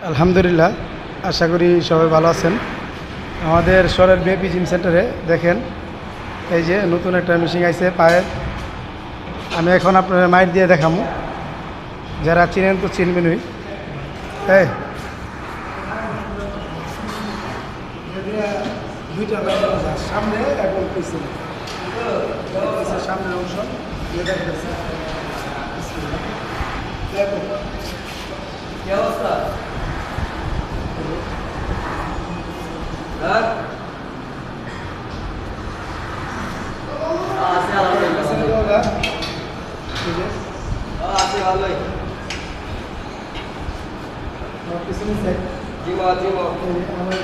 আলহামদুলিল্লাহ, আশা করি সবাই ভালো আছেন। আমাদের শহরের বিএপি জিম সেন্টারে দেখেন, এই যে নতুন একটা মেশিন আইছে পায়ের। আমি এখন আপনার মাইট দিয়ে দেখাবো, যারা চিনেন তো চিনবেনই। এই দুইটা সামনে এবং পিছনে, সামনের অংশ কি অবস্থা? হ্যাঁ আছে আলহামদুলিল্লাহ। আছে ভালোই। পিছনে জি মা জি মা। আমার